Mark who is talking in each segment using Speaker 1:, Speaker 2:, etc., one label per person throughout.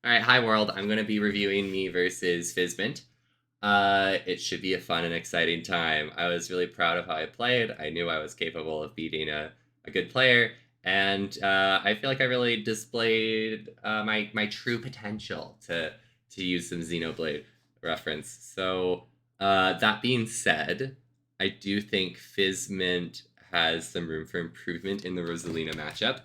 Speaker 1: Alright, hi world. I'm going to be reviewing me versus Fizzmint. It should be a fun and exciting time. I was really proud of how I played. I knew I was capable of beating a good player, and I feel like I really displayed my true potential to use some Xenoblade reference. So, that being said, I do think Fizzmint has some room for improvement in the Rosalina matchup.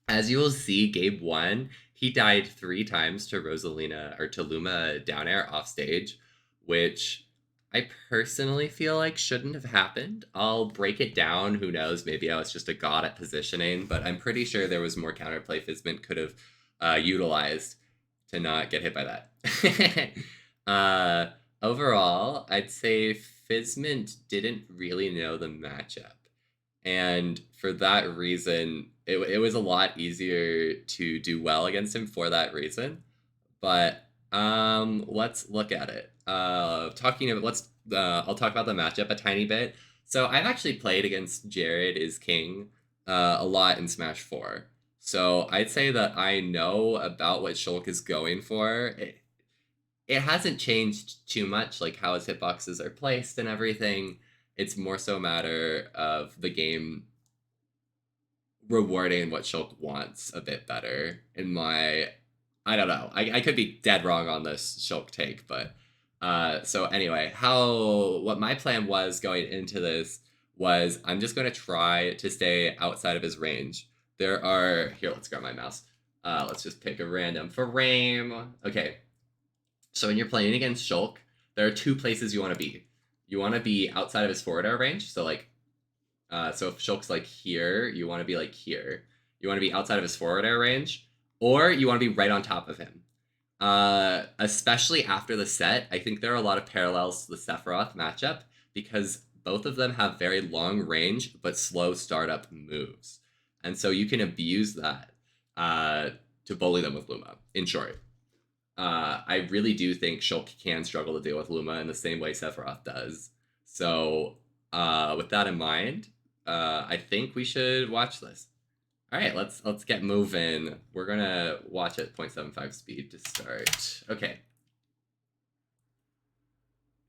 Speaker 1: As you will see, Gabe won. He died 3 times to Rosalina or to Luma down air off stage, which I personally feel like shouldn't have happened. I'll break it down. Who knows? Maybe I was just a god at positioning, but I'm pretty sure there was more counterplay Fizzmint could have utilized to not get hit by that. Overall, I'd say Fizzmint didn't really know the matchup. And for that reason, it was a lot easier to do well against him for that reason. But let's look at it. Talking about I'll talk about the matchup a tiny bit. So I've actually played against Jared is King a lot in Smash 4. So I'd say that I know about what Shulk is going for. It hasn't changed too much, like how his hitboxes are placed and everything. It's more so a matter of the game rewarding what Shulk wants a bit better. I don't know. I could be dead wrong on this Shulk take, but so anyway, what my plan was going into this was I'm just going to try to stay outside of his range. Here, let's grab my mouse. Let's just pick a random frame. Okay. So when you're playing against Shulk, there are 2 places you want to be. You want to be outside of his forward air range. So like, so if Shulk's like here, you want to be like here. You want to be outside of his forward air range, or you want to be right on top of him. Especially after the set, I think there are a lot of parallels to the Sephiroth matchup because both of them have very long range but slow startup moves, and so you can abuse that to bully them with Luma. In short. I really do think Shulk can struggle to deal with Luma in the same way Sephiroth does. So, with that in mind, I think we should watch this. All right, let's get moving. We're gonna watch at 0.75 speed to start. Okay.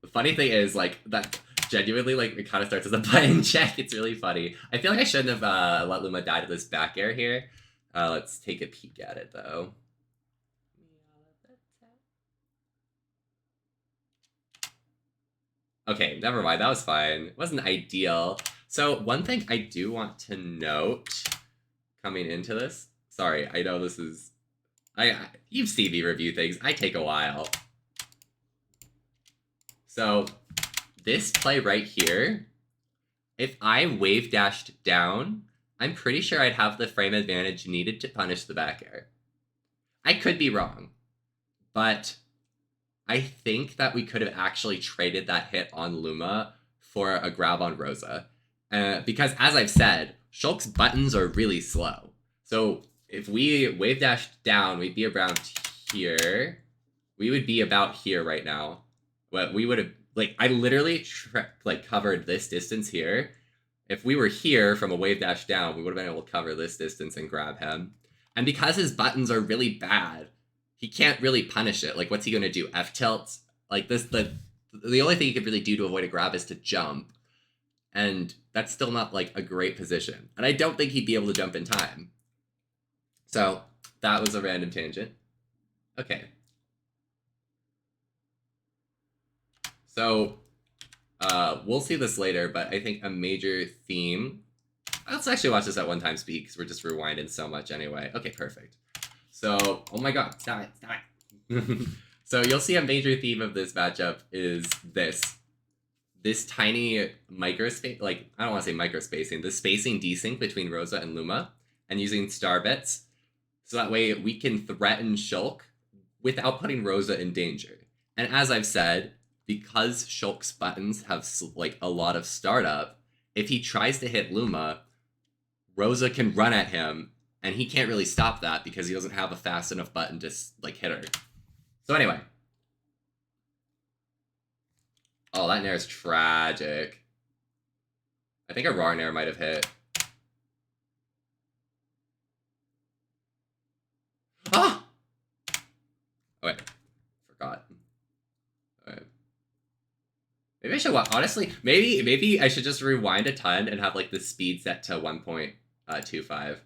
Speaker 1: The funny thing is, like, that genuinely, like, it kind of starts as a button check. It's really funny. I feel like I shouldn't have let Luma die to this back air here. Let's take a peek at it, though. Okay, never mind. That was fine. It wasn't ideal. So one thing I do want to note coming into this. Sorry, I know this is... you've seen me review things. I take a while. So this play right here, if I wave dashed down, I'm pretty sure I'd have the frame advantage needed to punish the back air. I could be wrong, but I think that we could have actually traded that hit on Luma for a grab on Rosa. Because, as I've said, Shulk's buttons are really slow. So if we wave dashed down, we'd be around here. We would be about here right now. But we would have, like, I literally, covered this distance here. If we were here from a wave dash down, we would have been able to cover this distance and grab him. And because his buttons are really bad, he can't really punish it. Like, what's he gonna do? F tilts? Like this, the only thing he could really do to avoid a grab is to jump, and that's still not like a great position. And I don't think he'd be able to jump in time. So that was a random tangent. Okay. So we'll see this later, but I think a major theme. Let's actually watch this at 1 time speed because we're just rewinding so much anyway. Okay, perfect. So, oh my god, stop it. So you'll see a major theme of this matchup is this tiny microspace, like, I don't want to say microspacing, the spacing desync between Rosa and Luma, and using starbits, so that way we can threaten Shulk without putting Rosa in danger. And as I've said, because Shulk's buttons have, like, a lot of startup, if he tries to hit Luma, Rosa can run at him, and he can't really stop that because he doesn't have a fast enough button to, like, hit her. So anyway. Oh, that nair is tragic. I think a raw nair might have hit. Ah! Maybe I should, honestly, maybe I should just rewind a ton and have like the speed set to 1.25.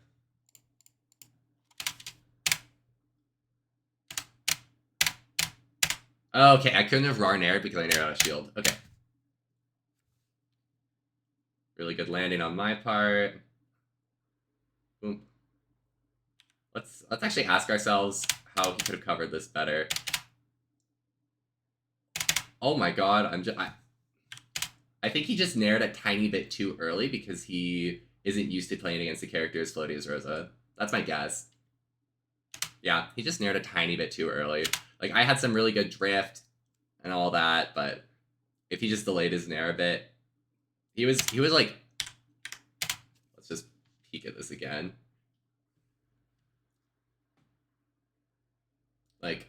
Speaker 1: Okay, I couldn't have raw naired because I naired out a shield. Okay. Really good landing on my part. Boom. Let's actually ask ourselves how he could have covered this better. Oh my god, I think he just naired a tiny bit too early because he isn't used to playing against the character as floaty as Rosa. That's my guess. Yeah, he just naired a tiny bit too early. Like, I had some really good drift and all that, but if he just delayed his nair a bit, he was like, let's just peek at this again. Like,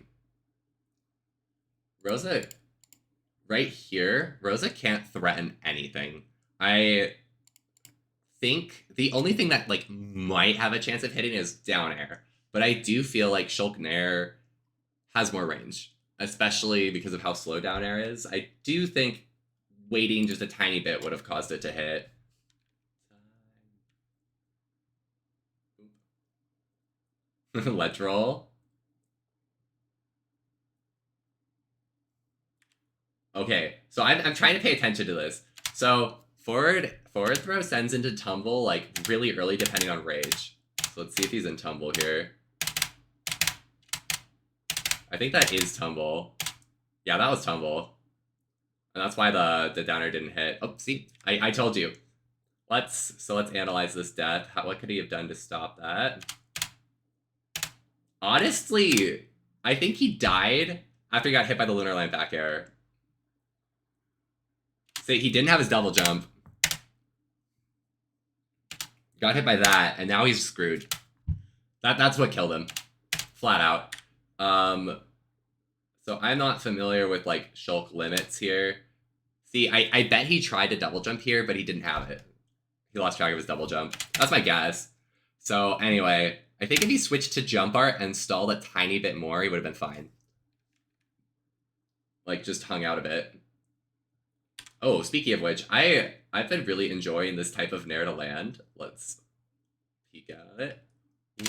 Speaker 1: Rosa, right here, Rosa can't threaten anything. I think the only thing that, like, might have a chance of hitting is down air. But I do feel like Shulk Nair has more range, especially because of how slow down air is. I do think waiting just a tiny bit would have caused it to hit. Let's roll. Okay, so I'm trying to pay attention to this. So forward throw sends into tumble like really early depending on rage. So let's see if he's in tumble here. I think that is tumble. Yeah, that was tumble. And that's why the downer didn't hit. Oh, see? I told you. Let's analyze this death. What could he have done to stop that? Honestly, I think he died after he got hit by the lunar lamp back air. See, he didn't have his double jump. Got hit by that, and now he's screwed. That's what killed him. Flat out. So I'm not familiar with, like, Shulk limits here. See, I bet he tried to double jump here, but he didn't have it. He lost track of his double jump. That's my guess. So anyway, I think if he switched to jump art and stalled a tiny bit more, he would have been fine. Like, just hung out a bit. Oh, speaking of which, I've been really enjoying this type of nair to land. Let's peek at it.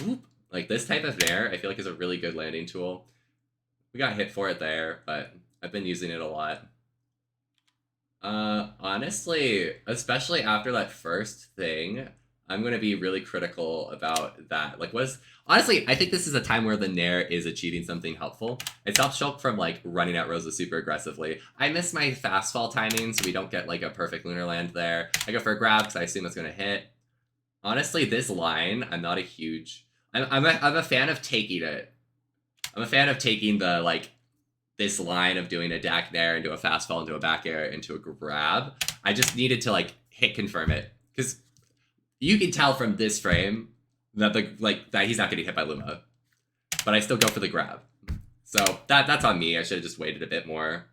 Speaker 1: Whoop. Like, this type of nair, I feel like is a really good landing tool. We got hit for it there, but I've been using it a lot. Honestly, especially after that first thing, I'm going to be really critical about that. Like, honestly, I think this is a time where the nair is achieving something helpful. It stops Shulk from, like, running at Rosa super aggressively. I miss my fast fall timing, so we don't get, like, a perfect lunar land there. I go for a grab because I assume it's going to hit. Honestly, this line, I'm not a huge... I'm a fan of taking it. I'm a fan of taking the, like, this line of doing a DAC nair into a fast fall, into a back air, into a grab. I just needed to, like, hit confirm it. Because you can tell from this frame that that he's not getting hit by Luma. But I still go for the grab. So that's on me. I should have just waited a bit more.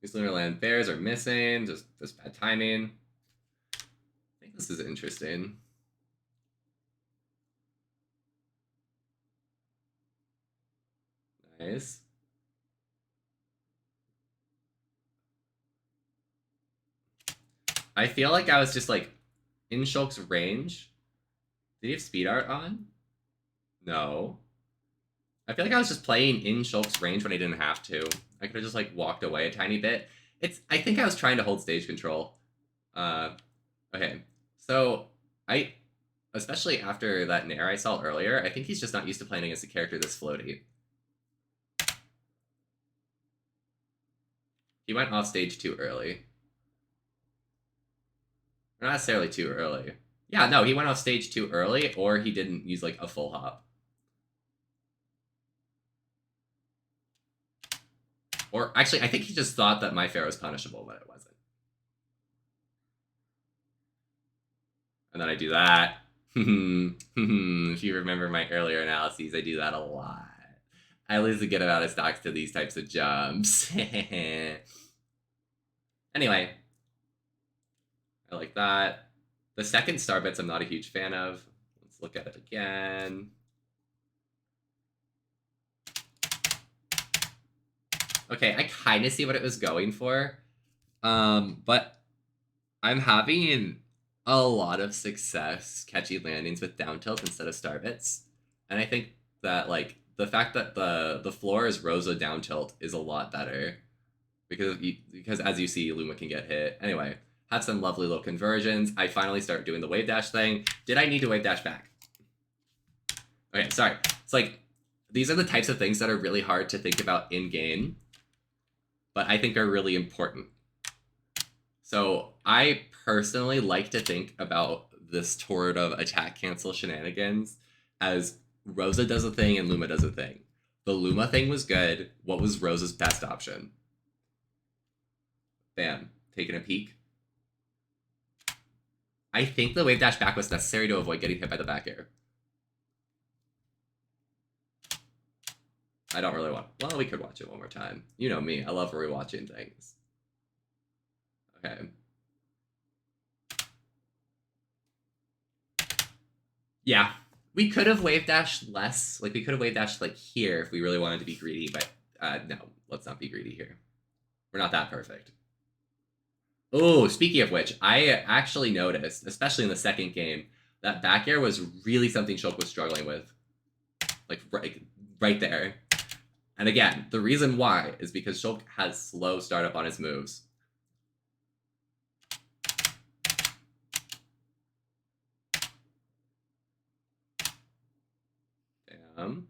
Speaker 1: These lunar land bears are missing. Just bad timing. I think this is interesting. Nice. I feel like I was just, like, in Shulk's range. Did he have speed art on? No. I feel like I was just playing in Shulk's range when I didn't have to. I could have just, like, walked away a tiny bit. I think I was trying to hold stage control. Okay. So, especially after that nair I saw earlier, I think he's just not used to playing against a character this floaty. He went off stage too early. Not necessarily too early. Yeah, no, he went off stage too early, or he didn't use, like, a full hop. Or, actually, I think he just thought that my fair was punishable, but it wasn't. And then I do that. If you remember my earlier analyses, I do that a lot. I lose a good amount of stocks to these types of jumps. Anyway. I like that. The second starbits I'm not a huge fan of. Let's look at it again. Okay, I kind of see what it was going for. But I'm having a lot of success catching landings with down tilt instead of starbits. And I think that like the fact that the floor is Rosa down tilt is a lot better. Because as you see, Luma can get hit. Anyway, had some lovely little conversions. I finally start doing the wave dash thing. Did I need to wave dash back? Okay, sorry. It's like, these are the types of things that are really hard to think about in-game, but I think are really important. So I personally like to think about this toward of attack cancel shenanigans as Rosa does a thing and Luma does a thing. The Luma thing was good. What was Rosa's best option? Bam. Taking a peek. I think the wave dash back was necessary to avoid getting hit by the back air. I don't really want... Well, we could watch it one more time. You know me. I love rewatching things. Okay. Yeah. We could have wave dashed less. Like, we could have wave dashed, like, here if we really wanted to be greedy, but no. Let's not be greedy here. We're not that perfect. Oh, speaking of which, I actually noticed, especially in the second game, that back air was really something Shulk was struggling with. Like, right there. And again, the reason why is because Shulk has slow startup on his moves. Damn.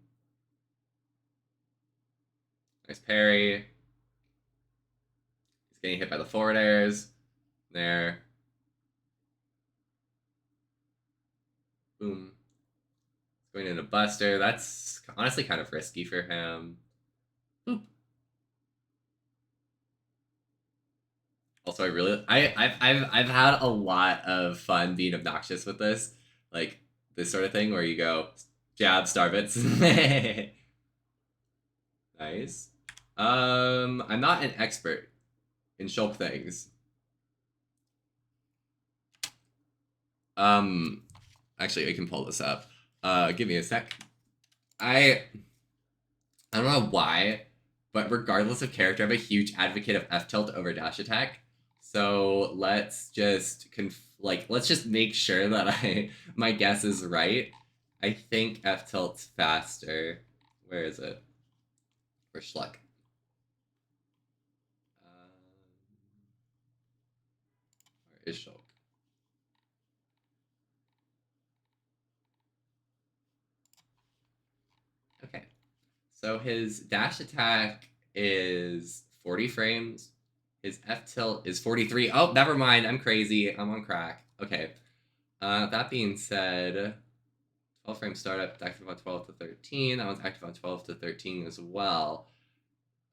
Speaker 1: Nice parry. He's getting hit by the forward airs. There. Boom. Going into Buster. That's honestly kind of risky for him. Boop. Also, I've had a lot of fun being obnoxious with this, like this sort of thing where you go jab starbits. Nice. I'm not an expert in Shulk things. Actually, I can pull this up. Give me a sec. I don't know why, but regardless of character, I'm a huge advocate of F tilt over dash attack. So let's just let's just make sure that my guess is right. I think F tilt's faster. Where is it? For Schluck. Where is Shulk? Okay. So his dash attack is 40 frames. His F tilt is 43. Oh, never mind. I'm crazy. I'm on crack. Okay. That being said, 12 frame startup, active on 12 to 13. That one's active on 12 to 13 as well.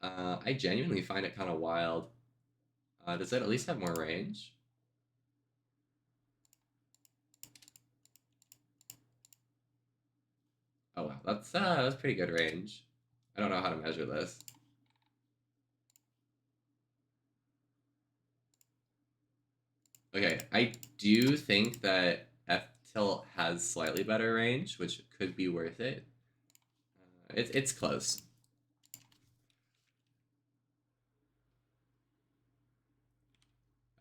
Speaker 1: I genuinely find it kind of wild. Does it at least have more range? Oh wow, that's pretty good range. I don't know how to measure this. Okay, I do think that F tilt has slightly better range, which could be worth it. It's close.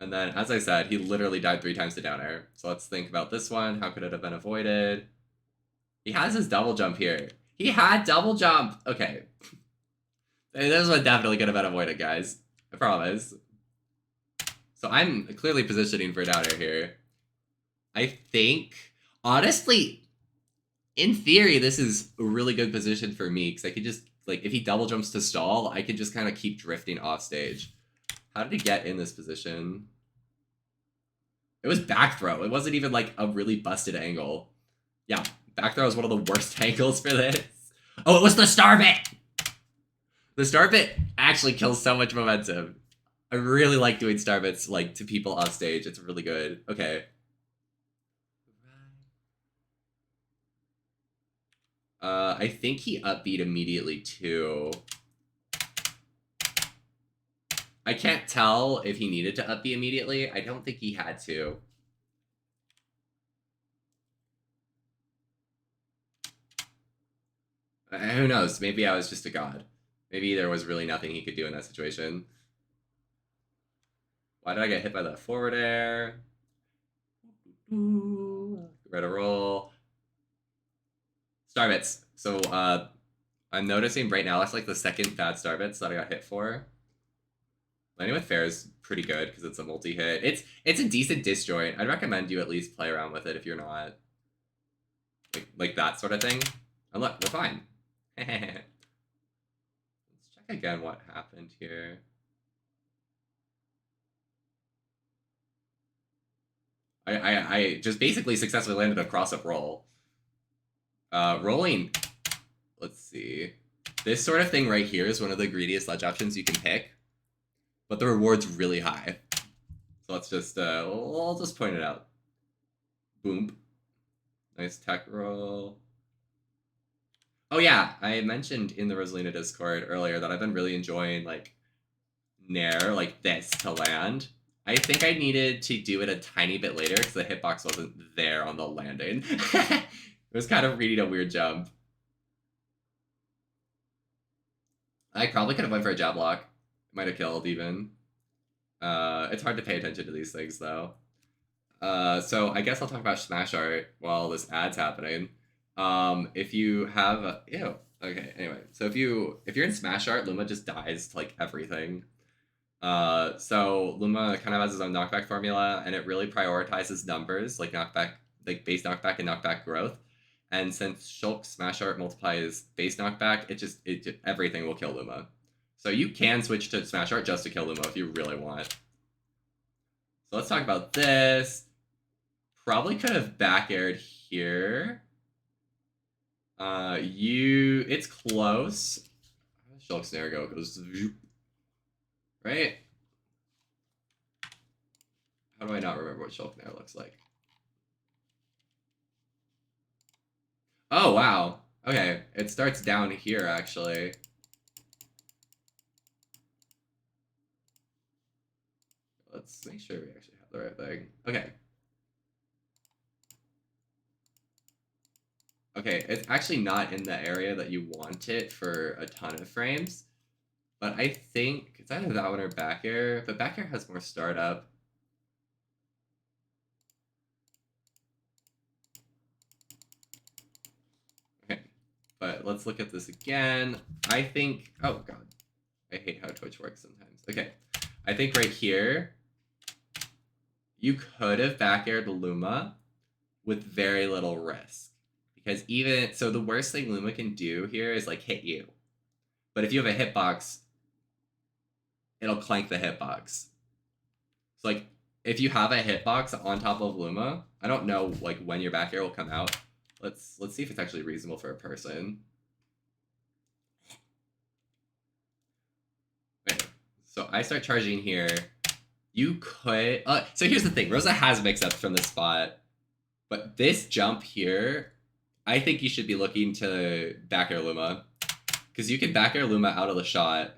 Speaker 1: And then, as I said, he literally died 3 times to down air. So let's think about this one. How could it have been avoided? He has his double jump here. He had double jump! Okay. This one definitely could have been avoided, guys. I promise. So I'm clearly positioning for down air here. I think, honestly, in theory, this is a really good position for me, because I could just, like, if he double jumps to stall, I could just kind of keep drifting off stage. How did he get in this position? It was back throw. It wasn't even, like, a really busted angle. Yeah, back throw is one of the worst angles for this. Oh, it was the starbit! The starbit actually kills so much momentum. I really like doing starbits, like, to people off stage. It's really good. Okay. I think he upbeat immediately, too. I can't tell if he needed to upbeat immediately. I don't think he had to. Who knows? Maybe I was just a god. Maybe there was really nothing he could do in that situation. Why did I get hit by the forward air? Red a roll. Starbits. So I'm noticing right now that's like the second bad starbits that I got hit for. Landing with fair is pretty good because it's a multi-hit. It's a decent disjoint. I'd recommend you at least play around with it if you're not like that sort of thing. And look, we're fine. Let's check again what happened here. I just basically successfully landed a cross-up roll. Rolling, let's see. This sort of thing right here is one of the greediest ledge options you can pick, but the reward's really high. So let's just, I'll just point it out. Boom. Nice tech roll. Oh yeah, I mentioned in the Rosalina Discord earlier that I've been really enjoying like Nair like this to land. I think I needed to do it a tiny bit later because the hitbox wasn't there on the landing. It was kind of reading a weird jump. I probably could have went for a jab lock. Might have killed even. It's hard to pay attention to these things though. So I guess I'll talk about Smash Art while this ad's happening. If you have ew. Okay, anyway. So if you're in Smash Art, Luma just dies to like everything. So Luma kind of has his own knockback formula, and it really prioritizes numbers like knockback, like base knockback and knockback growth. And since Shulk Smash Art multiplies base knockback, it everything will kill Luma. So you can switch to Smash Art just to kill Luma if you really want. So let's talk about this. Probably could have back aired here. It's close. Shulk Snare goes right? How do I not remember what Shulk Snare looks like? Oh, wow. Okay, it starts down here, actually. Let's make sure we actually have the right thing. Okay. Okay, it's actually not in the area that you want it for a ton of frames. But I think it's either that one or back air, but back air has more startup. Okay, but let's look at this again. I think, oh god, I hate how Twitch works sometimes. Okay, I think right here, you could have back aired Luma with very little risk. Because even, so the worst thing Luma can do here is like hit you. But if you have a hitbox, it'll clank the hitbox. So like, if you have a hitbox on top of Luma, I don't know like when your back air will come out. Let's see if it's actually reasonable for a person. Okay, so I start charging here. You could, so here's the thing, Rosa has mix-ups from this spot, but this jump here, I think you should be looking to back air Luma, because you can back air Luma out of the shot.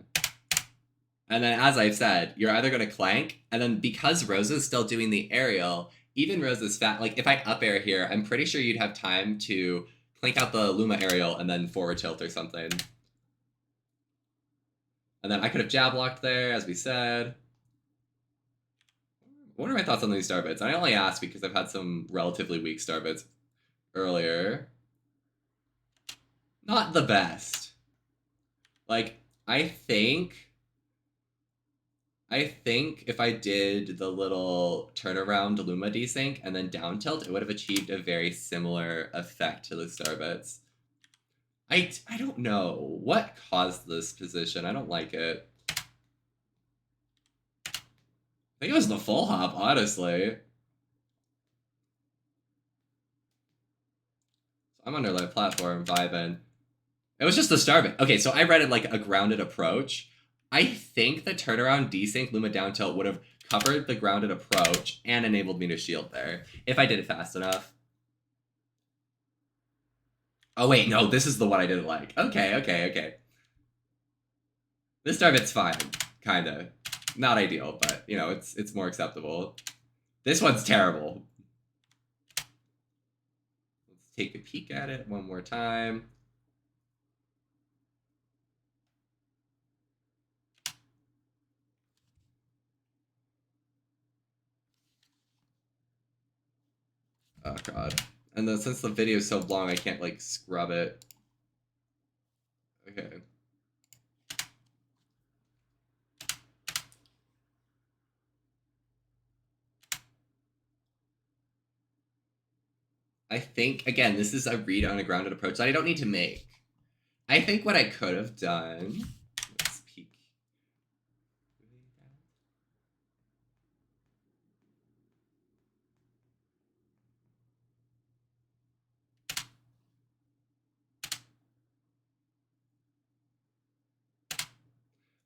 Speaker 1: And then, as I've said, you're either going to clank, and then because Rosa's still doing the aerial, even Rosa's fat, like if I up air here, I'm pretty sure you'd have time to clank out the Luma aerial and then forward tilt or something. And then I could have jab locked there, as we said. What are my thoughts on these starbits? I only ask because I've had some relatively weak starbits earlier. Not the best. Like, I think if I did the little turnaround Luma desync and then down tilt, it would have achieved a very similar effect to the starbits. I don't know what caused this position. I don't like it. I think it was the full hop, honestly. So I'm under that platform vibing. It was just the starbit. Okay, so I read it like a grounded approach. I think the turnaround desync Luma down tilt would have covered the grounded approach and enabled me to shield there if I did it fast enough. Oh wait, no, this is the one I didn't like. Okay. This starbit's fine, kinda. Not ideal, but you know, it's more acceptable. This one's terrible. Let's take a peek at it one more time. god. And then since the video is so long, I can't, like, scrub it. Okay. I think, again, this is a read on a grounded approach that I don't need to make. I think what I could have done... Let's peek.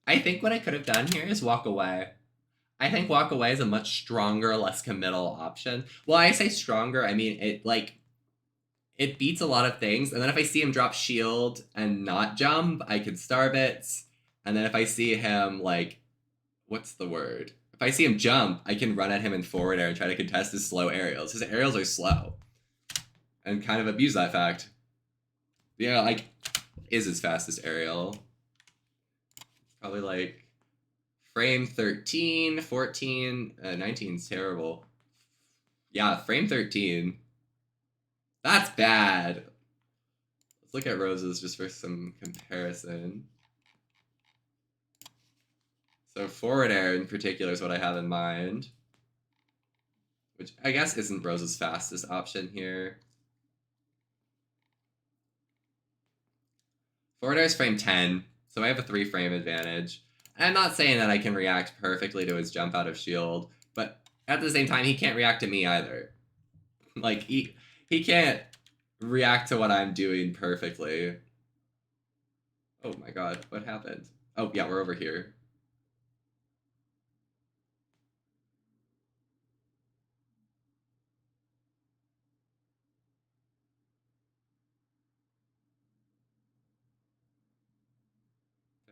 Speaker 1: I think what I could have done here is walk away. I think walk away is a much stronger, less committal option. Well, I say stronger, I mean, it beats a lot of things. And then if I see him drop shield and not jump, I could starbits. And then if I see him, like, what's the word? If I see him jump, I can run at him in forward air and try to contest his slow aerials. His aerials are slow. And kind of abuse that fact. Yeah, like, is his fastest aerial? Probably like frame 13, 14, 19 is terrible. Yeah, frame 13. That's bad. Let's look at Rosa's just for some comparison. So forward air in particular is what I have in mind. Which I guess isn't Rosa's fastest option here. Forward air is frame 10. So I have a 3-frame advantage. And I'm not saying that I can react perfectly to his jump out of shield, but at the same time, he can't react to me either. Like, he can't react to what I'm doing perfectly. Oh my god, what happened? Oh, yeah, we're over here.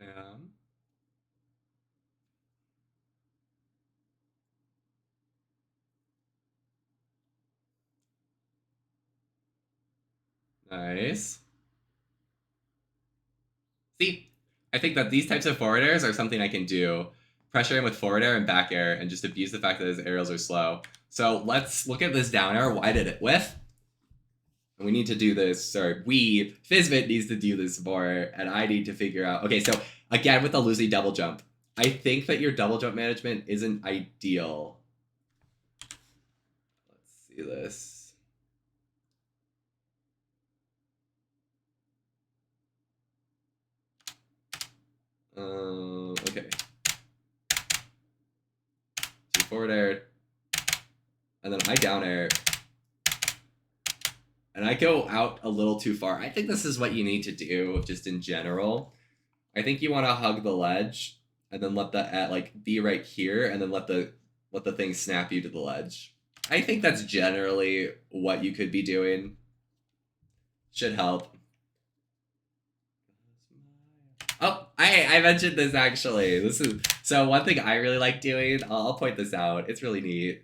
Speaker 1: Damn. Nice. See, I think that these types of forward airs are something I can do. Pressure him with forward air and back air and just abuse the fact that his aerials are slow. So let's look at this down air. Why did it whiff? And we need to do this, Fizzmint needs to do this more, and I need to figure out... Okay, so again, with the losing double jump, I think that your double jump management isn't ideal. Let's see this. Okay. So forward air, and then I down air, and I go out a little too far. I think this is what you need to do, just in general. I think you want to hug the ledge, and then let the be right here, and then let the thing snap you to the ledge. I think that's generally what you could be doing. Should help. Oh, I mentioned this actually. This is so one thing I really like doing. I'll point this out. It's really neat.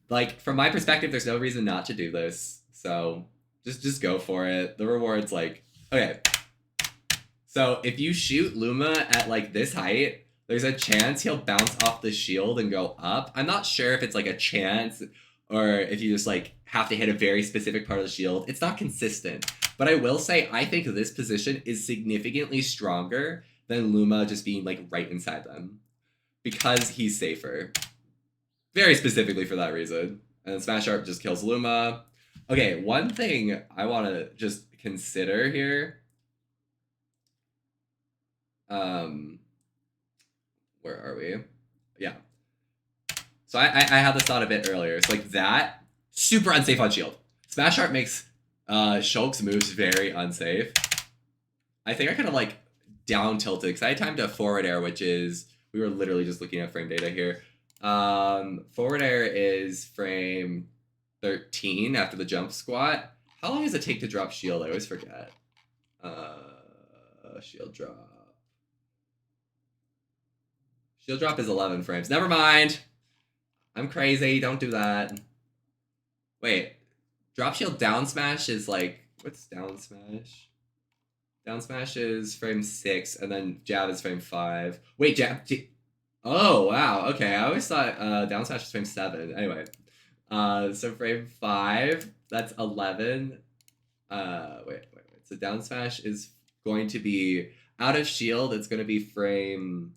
Speaker 1: Like from my perspective, there's no reason not to do this. So just go for it. The reward's like, okay. So if you shoot Luma at like this height, there's a chance he'll bounce off the shield and go up. I'm not sure if it's like a chance or if you just like have to hit a very specific part of the shield. It's not consistent. But I will say, I think this position is significantly stronger than Luma just being like right inside them. Because he's safer. Very specifically for that reason. And then Smash Sharp just kills Luma. Okay, one thing I want to just consider here. Where are we? Yeah. So I had this thought a bit earlier. It's like that, super unsafe on shield. Smash Sharp makes Shulk's moves very unsafe. I think I kind of like down tilted because I had time to forward air, which is, we were literally just looking at frame data here. Forward air is frame 13 after the jump squat. How long does it take to drop shield? I always forget. Shield drop. Shield drop is 11 frames. Never mind. I'm crazy. Don't do that. Wait. Drop shield down smash is like, what's down smash? Down smash is frame 6, and then jab is frame 5. Wait, oh, wow. Okay, I always thought down smash is frame 7. Anyway. So frame 5, that's 11. Wait. So down smash is going to be out of shield. It's going to be frame.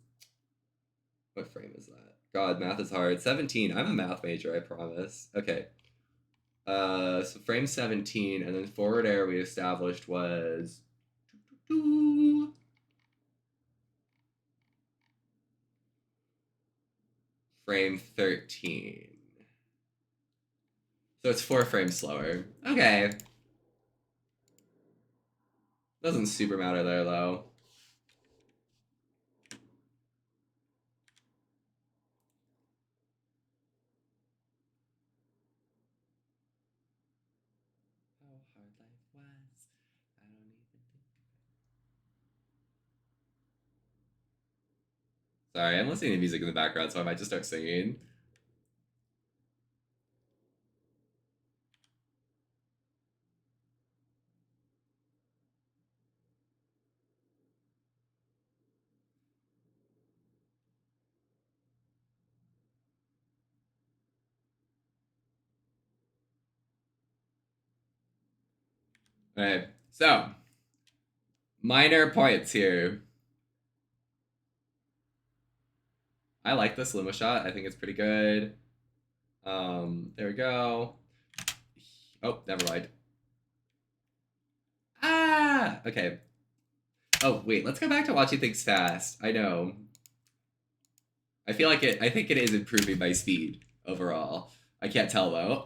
Speaker 1: What frame is that? God, math is hard. 17. I'm a math major, I promise. Okay. So frame 17, and then forward air we established was frame 13. So it's 4 frames slower. Okay. Doesn't super matter there, though. How hard life was. I don't even think. Sorry, I'm listening to music in the background, so I might just start singing. Alright, so minor points here. I like this Luma shot. I think it's pretty good. There we go. Oh, never mind. Ah, okay. Oh, wait, let's go back to watching things fast. I know. I feel like I think it is improving my speed overall. I can't tell though.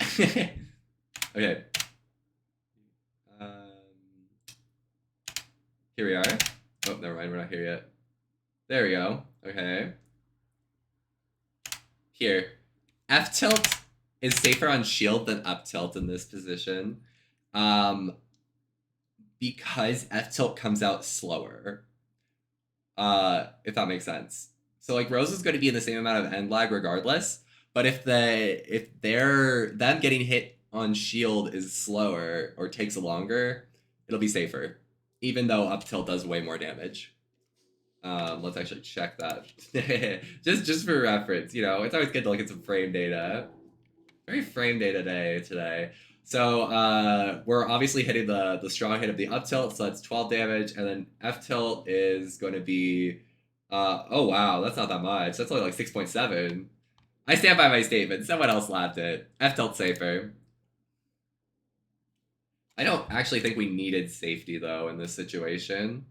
Speaker 1: Okay. Here we are. Oh, never mind, we're not here yet. There we go. Okay. Here. F tilt is safer on shield than up tilt in this position. Because F tilt comes out slower. If that makes sense. So like Rosa's going to be in the same amount of end lag regardless, but if them getting hit on shield is slower or takes longer, it'll be safer, even though up tilt does way more damage. Let's actually check that. just for reference, you know, it's always good to look at some frame data. Very frame data day today. So we're obviously hitting the strong hit of the up tilt, so that's 12 damage, and then F tilt is going to be, oh wow, that's not that much. That's only like 6.7. I stand by my statement. Someone else laughed it. F tilt safer. I don't actually think we needed safety though in this situation.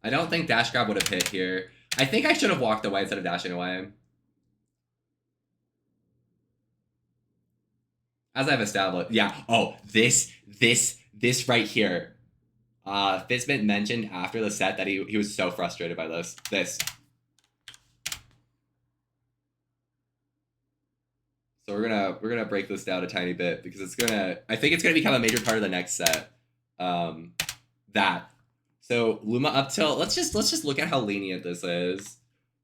Speaker 1: I don't think dash grab would have hit here. I think I should have walked away instead of dashing away. As I've established. Yeah. Oh, this right here. Fizzmint mentioned after the set that he was so frustrated by this. So we're gonna break this down a tiny bit because I think it's gonna become a major part of the next set. That. So Luma up tilt, let's just look at how lenient this is.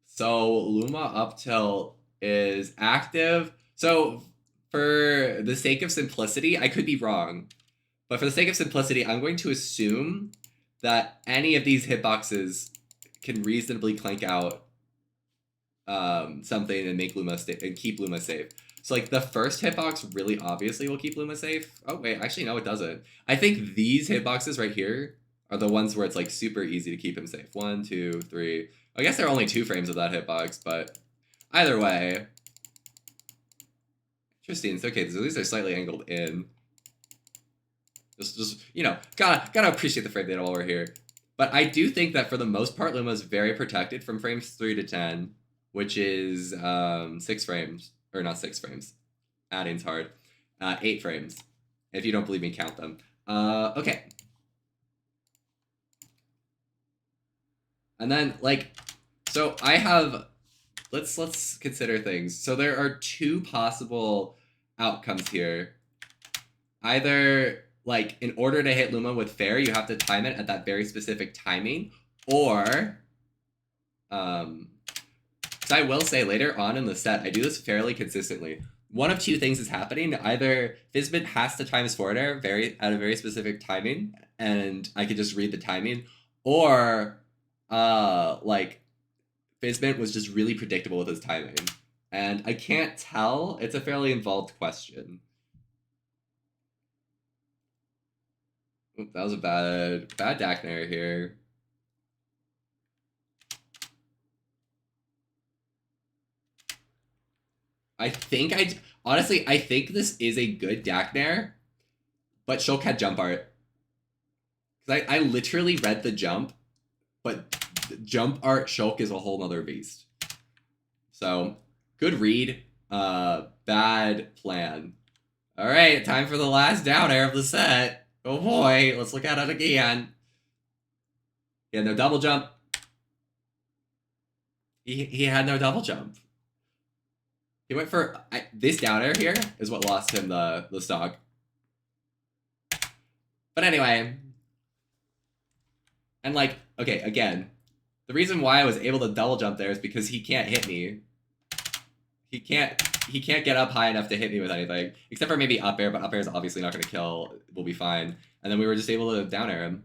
Speaker 1: So Luma up tilt is active. So for the sake of simplicity, I could be wrong, but for the sake of simplicity, I'm going to assume that any of these hitboxes can reasonably clank out something and make Luma and keep Luma safe. So like the first hitbox really obviously will keep Luma safe. Oh wait, actually no, it doesn't. I think these hitboxes right here are the ones where it's like super easy to keep him safe. 1, 2, 3. I guess there are only 2 frames of that hitbox, but either way. Interesting. So okay, so these are slightly angled in. Just you know, gotta appreciate the frame data while we're here. But I do think that for the most part, Luma is very protected from frames 3 to 10, which is 6 frames. Or not 6 frames. Adding's hard. 8 frames. If you don't believe me, count them. Okay. And then, like, so I have, let's consider things. So there are 2 possible outcomes here. Either, like, in order to hit Luma with fair, you have to time it at that very specific timing, or, so I will say later on in the set, I do this fairly consistently. One of 2 things is happening. Either Fizzmint has to time his forward air at a very specific timing, and I can just read the timing, or like Fizzmint was just really predictable with his timing. And I can't tell. It's a fairly involved question. Oop, that was a bad Dakner here. Honestly, I think this is a good Dakner, but Shulk had jump art. Because I literally read the jump, but jump art Shulk is a whole nother beast. So, good read, bad plan. All right, time for the last down air of the set. Oh boy, let's look at it again. He had no double jump. He had no double jump. He went for this down air here is what lost him the stock. But anyway, and like, okay, again, the reason why I was able to double jump there is because he can't hit me. He can't get up high enough to hit me with anything, except for maybe up air, but up air is obviously not going to kill. We'll be fine. And then we were just able to down air him.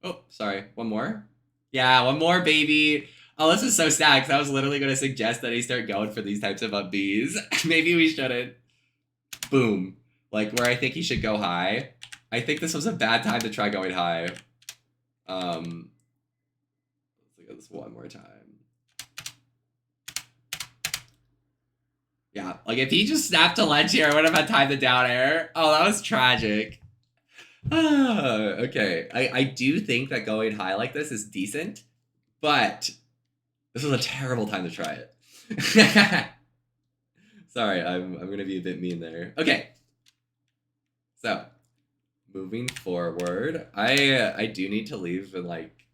Speaker 1: Oh, sorry. One more? Yeah, one more, baby. Oh, this is so sad, because I was literally going to suggest that he start going for these types of up Bs. Maybe we shouldn't. Boom. Like, where I think he should go high. I think this was a bad time to try going high. Let's look at this one more time. Yeah, like if he just snapped to ledge here, I would have had time to down air. Oh, that was tragic. Okay, I do think that going high like this is decent, but this was a terrible time to try it. Sorry, I'm gonna be a bit mean there. Okay, so moving forward, I do need to leave in like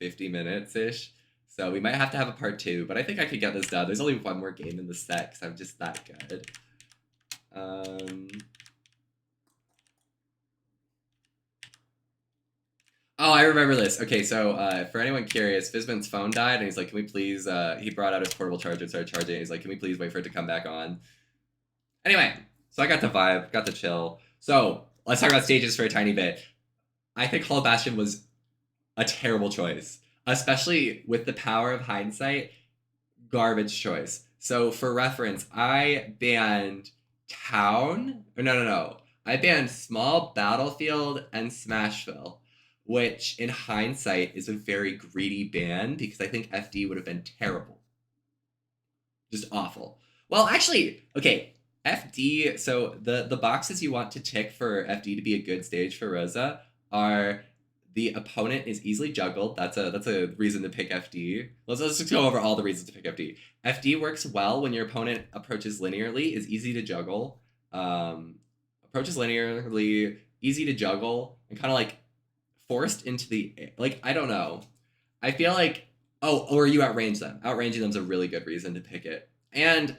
Speaker 1: 50 minutes ish. So we might have to have a part 2, but I think I could get this done. There's only one more game in the set because I'm just that good. Oh, I remember this. Okay, so for anyone curious, Fizzmint's phone died, and he's like, can we please, he brought out his portable charger and started charging. He's like, can we please wait for it to come back on? Anyway, so I got the vibe, got the chill. So let's talk about stages for a tiny bit. I think Hollow Bastion was a terrible choice, especially with the power of hindsight. Garbage choice. So for reference, I banned Town. No. I banned Small Battlefield and Smashville, which in hindsight is a very greedy ban because I think FD would have been terrible. Just awful. Well, actually, okay, FD, so the boxes you want to tick for FD to be a good stage for Rosa are the opponent is easily juggled. That's a reason to pick FD. Let's just go over all the reasons to pick FD. FD works well when your opponent approaches linearly, is easy to juggle. Approaches linearly, easy to juggle, and kind of like forced into the, like, I don't know. I feel like, oh, or you outrange them. Outranging them is a really good reason to pick it. And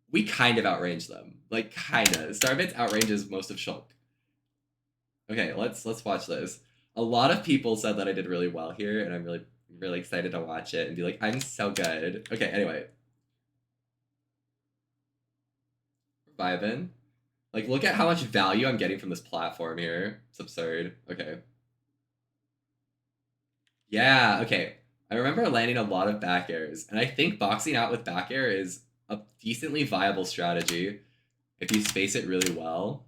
Speaker 1: we kind of outrange them. Like, kind of. Starbits outranges most of Shulk. Okay, let's watch this. A lot of people said that I did really well here, and I'm really excited to watch it and be like, I'm so good. Okay, anyway. Vibin. Like, look at how much value I'm getting from this platform here. It's absurd. Okay. Yeah, okay. I remember landing a lot of back airs, and I think boxing out with back air is a decently viable strategy if you space it really well.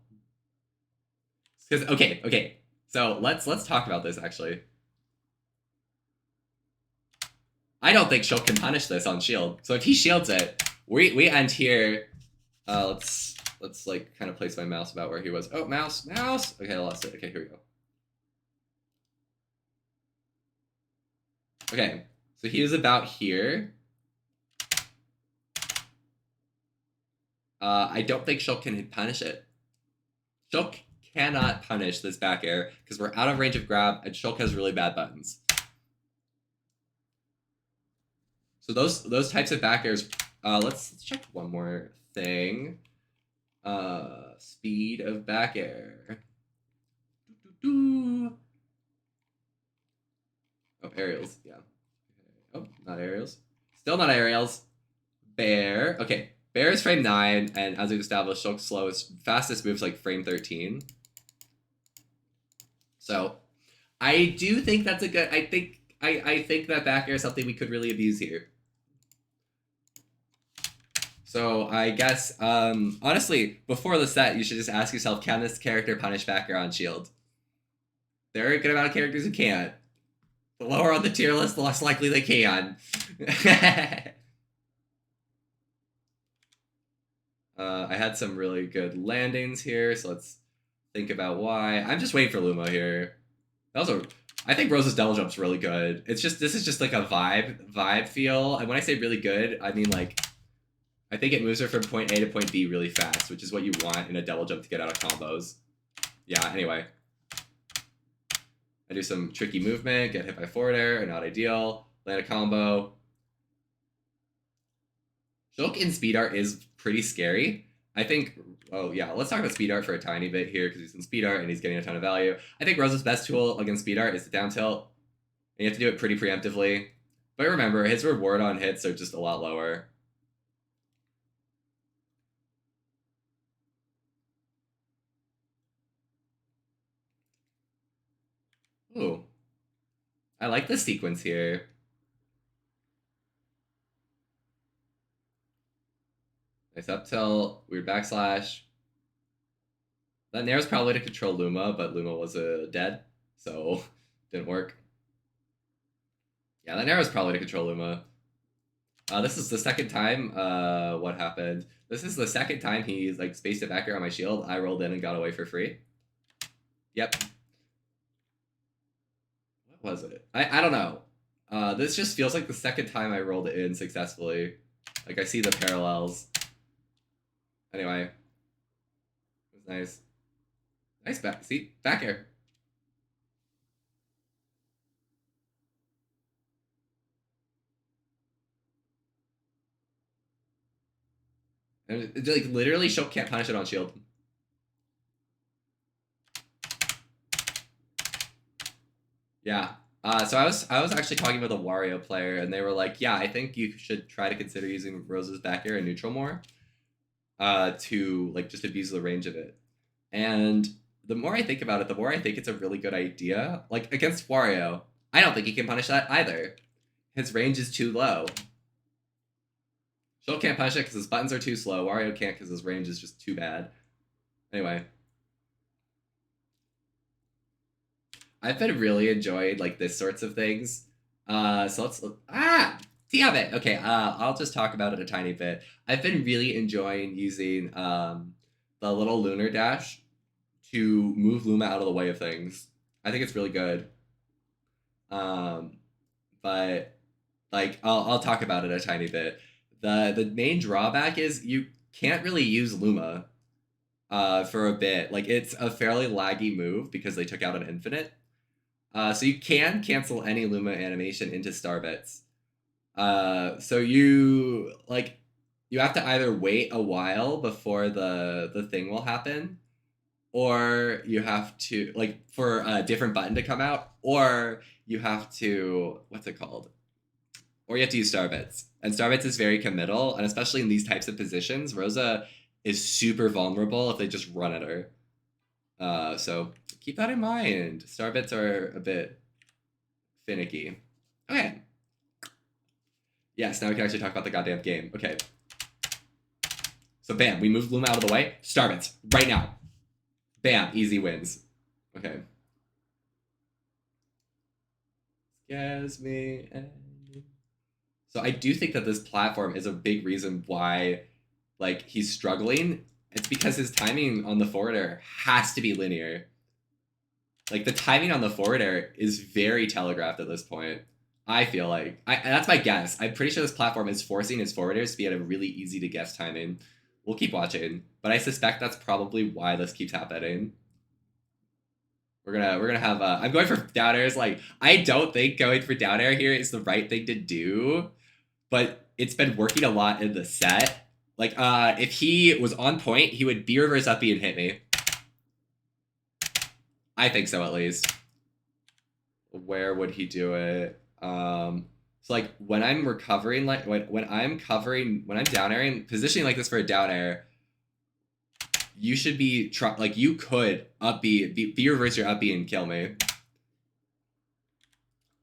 Speaker 1: Because okay, so let's talk about this actually. I don't think Shulk can punish this on shield. So if he shields it, we end here. Let's like kind of place my mouse about where he was. Oh, mouse. Okay, I lost it. Okay, here we go. Okay, so he was about here. I don't think Shulk can punish it. Shulk cannot punish this back air because we're out of range of grab and Shulk has really bad buttons. So those types of back airs, let's check one more thing. Speed of back air. Oh, aerials, yeah. Oh, not aerials. Still not aerials. Bear. Okay, Bear is frame 9, and as we've established, Shulk's slowest, fastest moves like frame 13. So, I do think that's a good. I think that back air is something we could really abuse here. So I guess honestly, before the set, you should just ask yourself: can this character punish back air on shield? There are a good amount of characters who can't. The lower on the tier list, the less likely they can. I had some really good landings here, so let's think about why. I'm just waiting for Luma here. That was I think Rosa's double jump's really good. It's just, this is just like a vibe feel. And when I say really good, I mean like, I think it moves her from point A to point B really fast, which is what you want in a double jump to get out of combos. Yeah, anyway. I do some tricky movement, get hit by forward air, not ideal. Land a combo. Shulk in speed art is pretty scary. I think, oh yeah, let's talk about speed art for a tiny bit here because he's in speed art and he's getting a ton of value. I think Rosa's best tool against speed art is the down tilt. And you have to do it pretty preemptively. But remember, his reward on hits are just a lot lower. Ooh. I like this sequence here. Nice up tilt, weird backslash. That Nair's probably to control Luma, but Luma was dead, so didn't work. Yeah, that Nair's probably to control Luma. This is the second time, what happened? This is the second time he's like spaced it back here on my shield. I rolled in and got away for free. Yep. What was it? I don't know. This just feels like the second time I rolled it in successfully. Like I see the parallels. Anyway. It was nice. Nice back, see? Back air. And it, like literally Shulk can't punish it on shield. Yeah. So I was actually talking with a Wario player and they were like, yeah, I think you should try to consider using Rosa's back air in neutral more. To like just abuse the range of it. And the more I think about it, the more I think it's a really good idea. Like against Wario, I don't think he can punish that either. His range is too low. Shulk can't punish it because his buttons are too slow. Wario can't because his range is just too bad. Anyway. I've been really enjoying like this sorts of things. So let's damn it. Okay, I'll just talk about it a tiny bit. I've been really enjoying using the little lunar dash to move Luma out of the way of things. I think it's really good. But like I'll talk about it a tiny bit. The main drawback is you can't really use Luma for a bit. Like it's a fairly laggy move because they took out an infinite. So you can cancel any Luma animation into starbits. So you have to either wait a while before the thing will happen, or you have to like for a different button to come out, or you have to what's it called? Or you have to use starbits. And starbits is very committal, and especially in these types of positions, Rosa is super vulnerable if they just run at her. So keep that in mind. Starbits are a bit finicky. Okay. Yes, now we can actually talk about the goddamn game. Okay. So bam, we moved Luma out of the way. Starbits, right now. Bam, easy wins. Okay. Scares me. So I do think that this platform is a big reason why like he's struggling. It's because his timing on the forward air has to be linear. Like the timing on the forward air is very telegraphed at this point. I feel like that's my guess. I'm pretty sure this platform is forcing his forward airs to be at a really easy to guess timing. We'll keep watching, but I suspect that's probably why this keeps happening. We're gonna have I'm going for down airs. Like I don't think going for down air here is the right thing to do, but it's been working a lot in the set. Like if he was on point, he would B reverse up B and hit me. I think so at least. Where would he do it? So like when I'm recovering, like when I'm down airing, positioning like this for a down air, you should be like you could up B reverse your up B and kill me.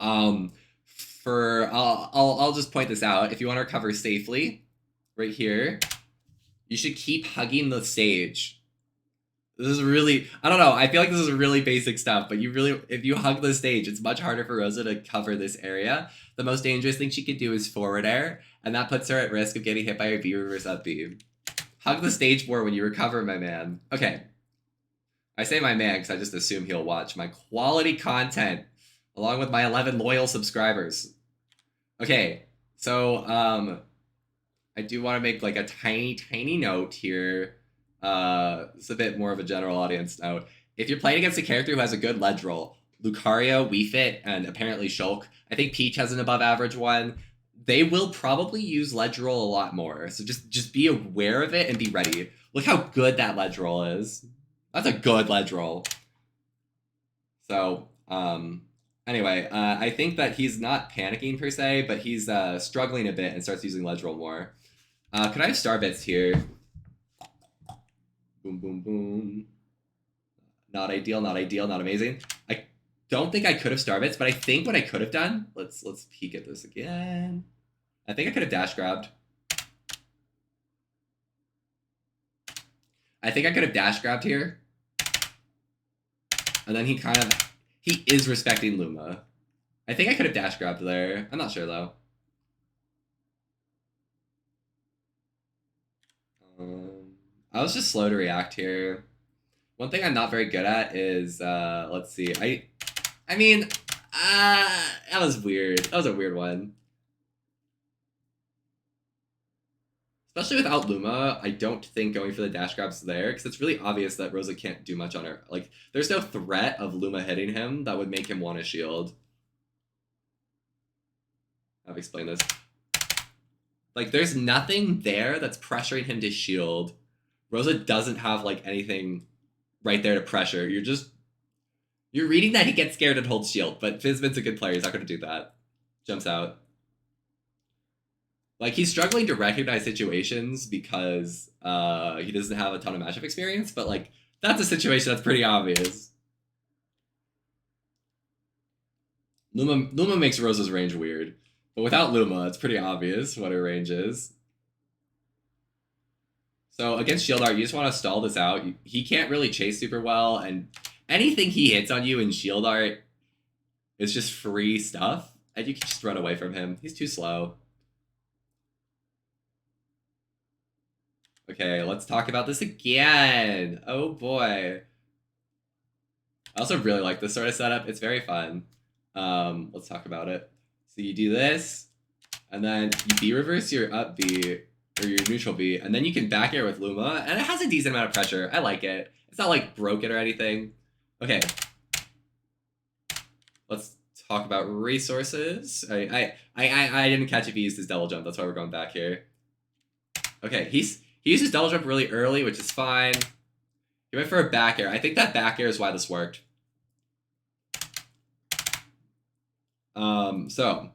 Speaker 1: I'll just point this out. If you want to recover safely, right here, you should keep hugging the stage. This is really, I don't know, I feel like this is really basic stuff, but if you hug the stage, it's much harder for Rosa to cover this area. The most dangerous thing she could do is forward air, and that puts her at risk of getting hit by a V reverse up B. Hug the stage more when you recover, my man. Okay. I say my man because I just assume he'll watch my quality content along with my 11 loyal subscribers. Okay, so I do want to make like a tiny note here. It's a bit more of a general audience note. If you're playing against a character who has a good ledge roll, Lucario, Wii Fit, and apparently Shulk, I think Peach has an above average one, they will probably use ledge roll a lot more. So just be aware of it and be ready. Look how good that ledge roll is. That's a good ledge roll. So, anyway, I think that he's not panicking per se, but he's struggling a bit and starts using ledge roll more. Could I have starbits here? Boom, boom, boom. Not ideal, not ideal, not amazing. I don't think I could have starbits, but I think what I could have done, let's peek at this again. I think I could have dash grabbed. I think I could have dash grabbed here. And then he is respecting Luma. I think I could have dash grabbed there. I'm not sure though. I was just slow to react here. One thing I'm not very good at is, let's see. I mean, that was weird. That was a weird one. Especially without Luma, I don't think going for the dash grab's there, because it's really obvious that Rosa can't do much on her. Like, there's no threat of Luma hitting him that would make him want to shield. I've explained this. Like, there's nothing there that's pressuring him to shield. Rosa doesn't have, like, anything right there to pressure. You're reading that he gets scared and holds shield, but Fizzmint's a good player. He's not going to do that. Jumps out. Like, he's struggling to recognize situations because he doesn't have a ton of matchup experience, but, like, that's a situation that's pretty obvious. Luma makes Rosa's range weird, but without Luma, it's pretty obvious what her range is. So against Shield Art, you just want to stall this out. He can't really chase super well, and anything he hits on you in Shield Art is just free stuff, and you can just run away from him. He's too slow. Okay, let's talk about this again. Oh boy. I also really like this sort of setup. It's very fun. Let's talk about it. So you do this, and then you B reverse your up B, or your neutral B, and then you can back air with Luma, and it has a decent amount of pressure. I like it. It's not like broken or anything. Okay. Let's talk about resources. I didn't catch if he used his double jump. That's why we're going back here. Okay, he uses double jump really early, which is fine. He went for a back air. I think that back air is why this worked. So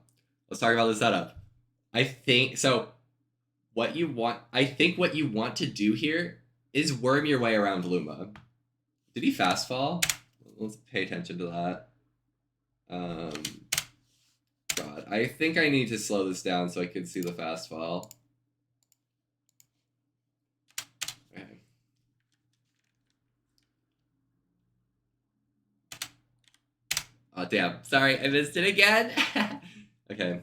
Speaker 1: let's talk about the setup. I think what you want to do here is worm your way around Luma. Did he fast fall? Let's pay attention to that. God, I think I need to slow this down so I can see the fast fall. Okay. Oh, damn. Sorry, I missed it again. Okay.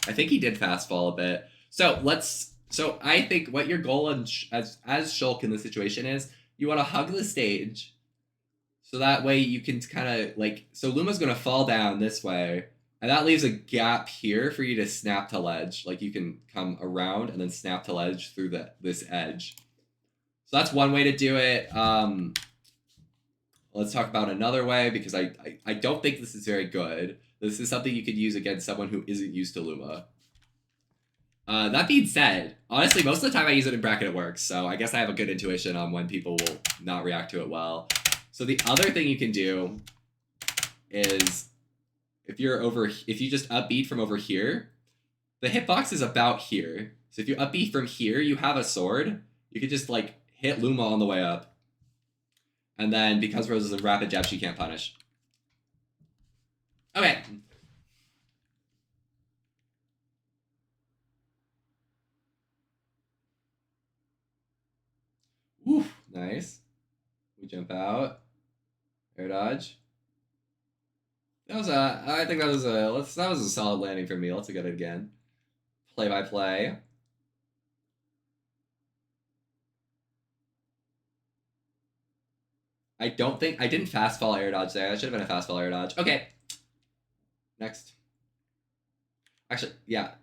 Speaker 1: I think he did fast fall a bit. So I think what your goal as Shulk in this situation is, you want to hug the stage, so that way you can kind of like, so Luma's gonna fall down this way, and that leaves a gap here for you to snap to ledge. Like you can come around and then snap to ledge through this edge. So that's one way to do it. Let's talk about another way, because I don't think this is very good. This is something you could use against someone who isn't used to Luma. That being said, honestly, most of the time I use it in bracket, it works. So I guess I have a good intuition on when people will not react to it well. So the other thing you can do is if you just upbeat from over here, the hitbox is about here. So if you up B from here, you have a sword. You could just like hit Luma on the way up. And then because Rosa's a rapid jab, she can't punish. Okay. Oof, nice. We jump out. Air dodge. That was I think that was a solid landing for me. Let's get it again. Play by play. I didn't fast fall air dodge there. That should have been a fast fall air dodge. Okay. Next. Actually, yeah.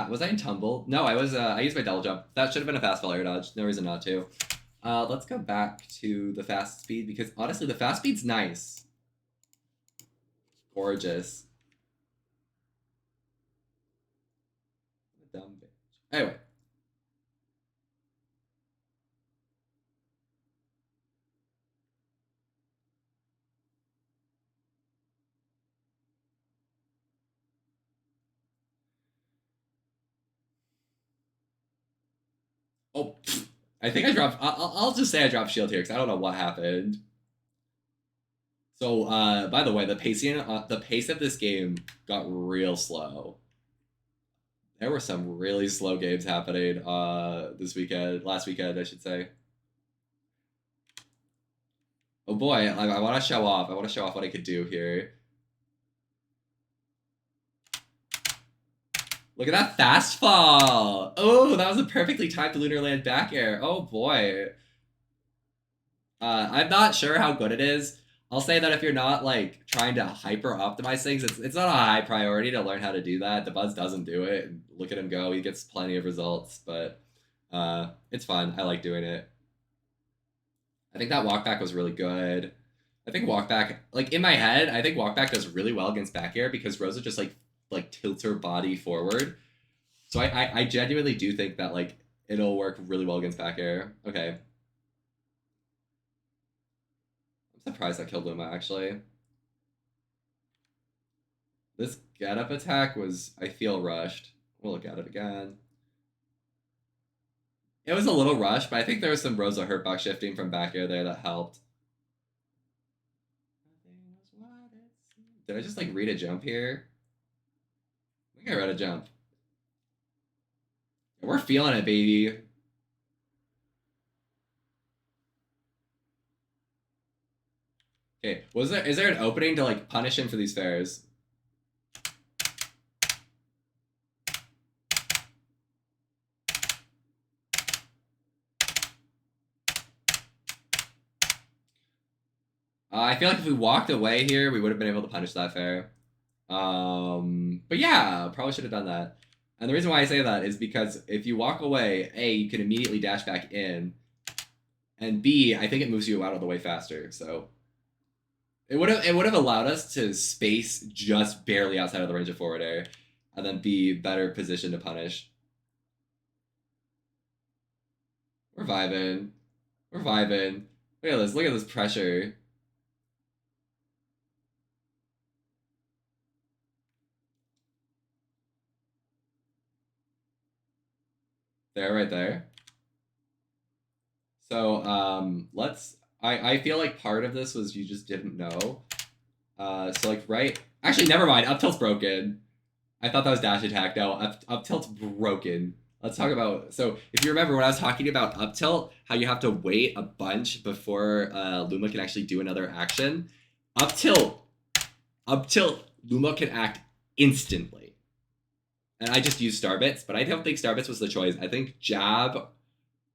Speaker 1: Was I in tumble? No, I was, I used my double jump. That should have been a fast fall air dodge. No reason not to. Let's go back to the fast speed because honestly, the fast speed's nice. Gorgeous. Dumb bitch. Anyway. Oh, I think I dropped. I'll just say I dropped shield here because I don't know what happened. So, by the way, the pace of this game got real slow. There were some really slow games happening last weekend, I should say. Oh boy, I want to show off. I want to show off what I could do here. Look at that fast fall. Oh, that was a perfectly timed lunar land back air. Oh boy. I'm not sure how good it is. I'll say that if you're not like trying to hyper optimize things, it's not a high priority to learn how to do that. The Buzz doesn't do it. Look at him go. He gets plenty of results, but it's fun. I like doing it. I think that walk back was really good. I think walk back, like in my head, I think walk back does really well against back air because Rosa just like tilts her body forward. So I genuinely do think that like it'll work really well against back air. Okay. I'm surprised I killed Luma actually. This get up attack was, I feel, rushed. We'll look at it again. It was a little rushed, but I think there was some Rosa hurtbox shifting from back air there that helped. Did I just like read a jump here? I think I read a jump. We're feeling it, baby. Okay, is there an opening to like punish him for these fairs? I feel like if we walked away here, we would have been able to punish that fair. But yeah, probably should have done that. And the reason why I say that is because if you walk away, A, you can immediately dash back in, and B, I think it moves you out of the way faster. So it would have allowed us to space just barely outside of the range of forward air, and then be better positioned to punish. We're vibing. We're vibing. Look at this. Look at this pressure. There, right there. So I feel like part of this was you just didn't know. So like actually never mind. Up tilt's broken. I thought that was dash attack. No, up tilt's broken. Let's talk about, so if you remember when I was talking about up tilt, how you have to wait a bunch before Luma can actually do another action. Up tilt, Luma can act instantly. And I just used starbits, but I don't think starbits was the choice. I think jab,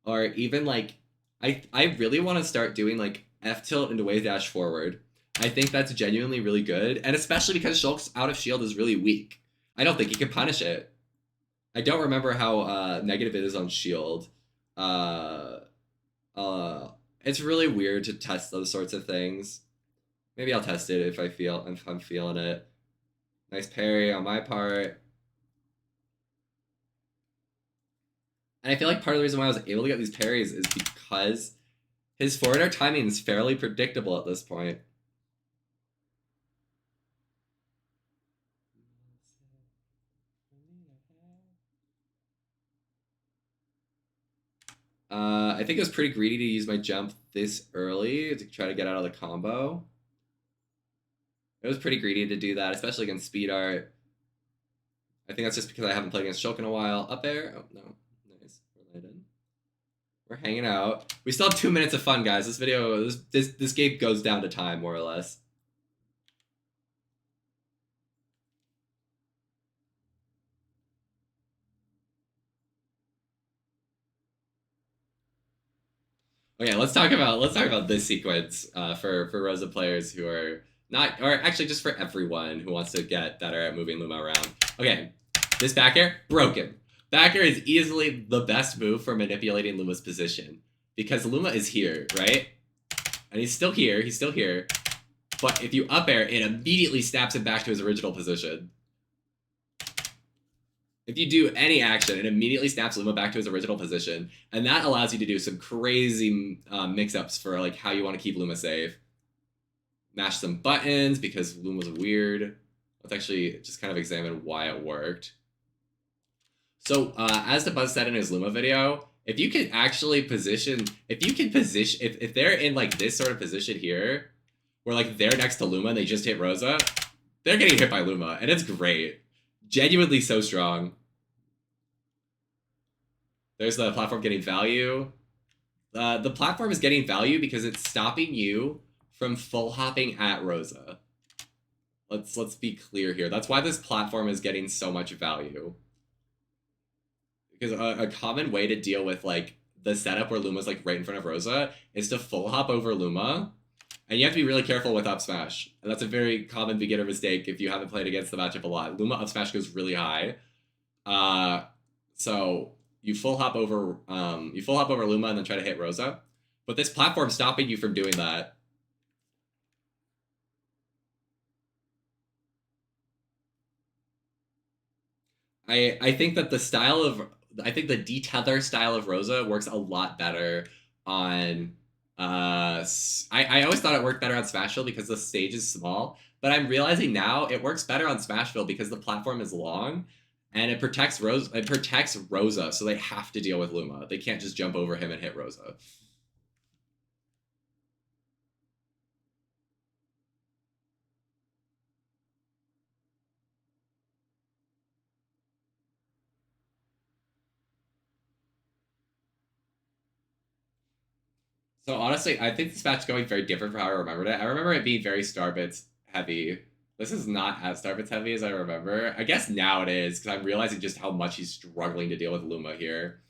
Speaker 1: or even like, I really want to start doing like F tilt into wave dash forward. I think that's genuinely really good, and especially because Shulk's out of shield is really weak. I don't think he can punish it. I don't remember how negative it is on shield. It's really weird to test those sorts of things. Maybe I'll test it if I'm feeling it. Nice parry on my part. And I feel like part of the reason why I was able to get these parries is because his forward air timing is fairly predictable at this point. I think it was pretty greedy to use my jump this early to try to get out of the combo. It was pretty greedy to do that, especially against speed art. I think that's just because I haven't played against Shulk in a while. Up there? Oh, no. Nice. We're landing. We're hanging out. We still have 2 minutes of fun, guys. This game goes down to time, more or less. Okay, let's talk about this sequence for Rosa players who are not, or actually just for everyone who wants to get better at moving Luma around. Okay, this back air, broken. Back air is easily the best move for manipulating Luma's position because Luma is here, right? And he's still here, but if you up air, it immediately snaps him back to his original position. If you do any action, it immediately snaps Luma back to his original position, and that allows you to do some crazy mix-ups for like how you want to keep Luma safe. Mash some buttons because Luma's weird. Let's actually just kind of examine why it worked. So as the Buzz said in his Luma video, if you can actually position, if they're in like this sort of position here, where like they're next to Luma and they just hit Rosa, they're getting hit by Luma, and it's great. Genuinely so strong. There's the platform getting value. The platform is getting value because it's stopping you from full hopping at Rosa. Let's be clear here. That's why this platform is getting so much value. Because a common way to deal with like the setup where Luma's like right in front of Rosa is to full hop over Luma. And you have to be really careful with up smash. And that's a very common beginner mistake if you haven't played against the matchup a lot. Luma up smash goes really high. So you full hop over Luma and then try to hit Rosa. But this platform's stopping you from doing that. I think that the detether style of Rosa works a lot better on I always thought it worked better on Smashville because the stage is small, but I'm realizing now it works better on Smashville because the platform is long and it protects Rosa, so they have to deal with Luma. They can't just jump over him and hit Rosa. So honestly, I think this match is going very different from how I remembered it. I remember it being very starbits heavy. This is not as starbits heavy as I remember. I guess now it is, because I'm realizing just how much he's struggling to deal with Luma here.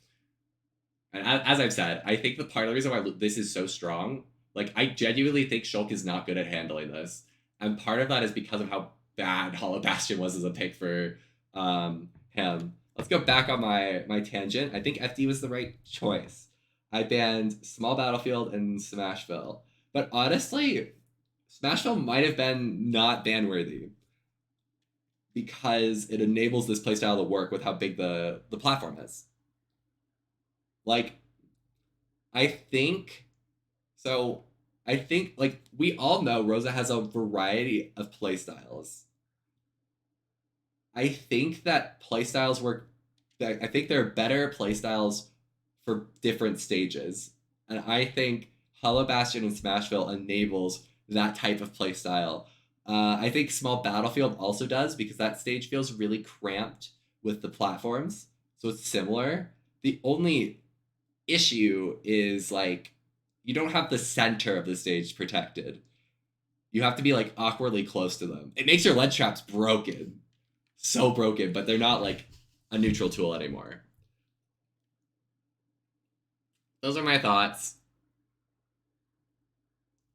Speaker 1: And as I've said, I think the part of the reason why this is so strong, like, I genuinely think Shulk is not good at handling this. And part of that is because of how bad Hollow Bastion was as a pick for him. Let's go back on my tangent. I think FD was the right choice. I banned Small Battlefield and Smashville. But honestly, Smashville might have been not ban worthy because it enables this playstyle to work with how big the platform is. Like, I think like we all know Rosa has a variety of playstyles. I think that playstyles work. I think there are better playstyles for different stages, and I think Hollow Bastion and Smashville enables that type of playstyle. I think Small Battlefield also does because that stage feels really cramped with the platforms, so it's similar. The only issue is like you don't have the center of the stage protected. You have to be like awkwardly close to them. It makes your ledge traps broken, so broken, but they're not like a neutral tool anymore. Those are my thoughts.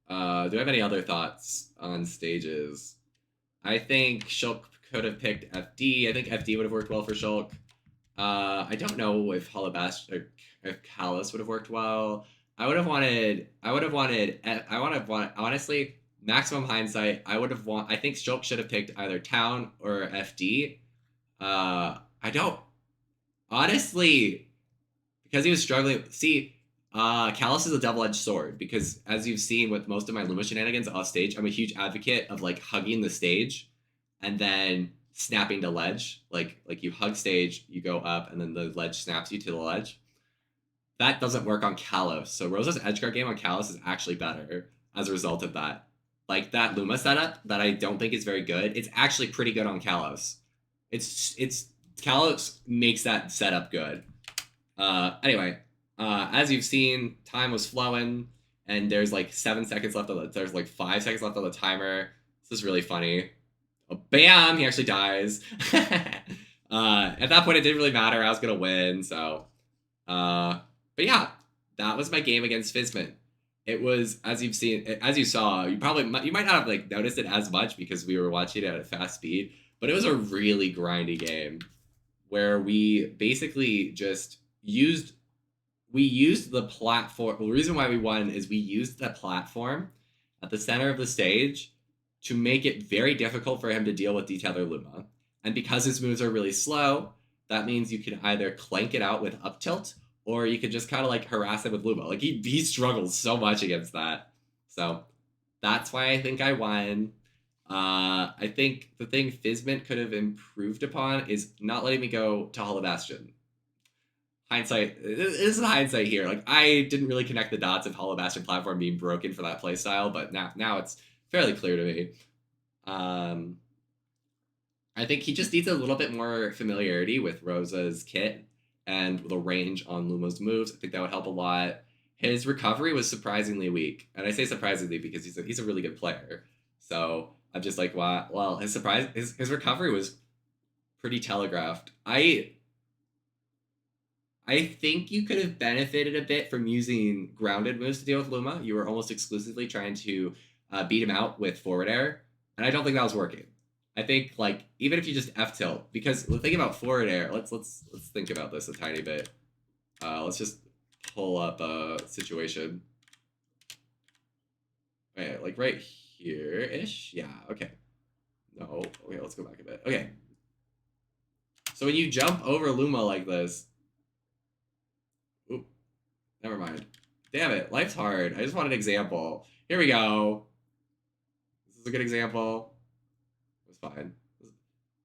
Speaker 1: Do I have any other thoughts on stages? I think Shulk could have picked FD. I think FD would have worked well for Shulk. I don't know if Hollow Bastion or if Kalos would have worked well. Honestly, maximum hindsight, I think Shulk should have picked either Town or FD. Honestly, because he was struggling. See, Kalos is a double-edged sword because as you've seen with most of my Luma shenanigans off stage, I'm a huge advocate of like hugging the stage and then snapping to ledge. Like you hug stage, you go up, and then the ledge snaps you to the ledge. that doesn't work on Kalos. So Rosa's edgeguard game on Kalos is actually better as a result of that. Like that Luma setup that I don't think is very good, it's actually pretty good on Kalos. It's Kalos makes that setup good. Anyway, as you've seen, time was flowing, and there's like 7 seconds left on the. There's like 5 seconds left on the timer. This is really funny. Oh, bam! He actually dies. At that point, it didn't really matter. I was gonna win. So, but yeah, that was my game against Fizzmint. It was, as you've seen, as you saw, you might not have like noticed it as much because we were watching it at a fast speed, but it was a really grindy game where we basically just used the platform. The reason why we won is we used the platform at the center of the stage to make it very difficult for him to deal with detether Luma. And because his moves are really slow, that means you can either clank it out with up tilt, or you could just kind of like harass him with Luma. Like he struggles so much against that. So that's why I think I won. I think the thing Fizzmint could have improved upon is not letting me go to Hollow Bastion. Hindsight, this is hindsight here. Like I didn't really connect the dots of Hollow Bastion platform being broken for that playstyle, but now it's fairly clear to me. I think he just needs a little bit more familiarity with Rosa's kit and the range on Luma's moves. I think that would help a lot. His recovery was surprisingly weak, and I say surprisingly because he's a really good player. So I'm just like, wow. Well, his recovery was pretty telegraphed. I think you could have benefited a bit from using grounded moves to deal with Luma. You were almost exclusively trying to beat him out with forward air, and I don't think that was working. I think like even if you just F tilt, because the thing about forward air, let's think about this a tiny bit. Let's just pull up a situation. Okay, like right here ish. Yeah. Okay. No. Okay. Let's go back a bit. Okay. So when you jump over Luma like this, oop, never mind. Damn it, life's hard. I just want an example. Here we go. This is a good example. Fine.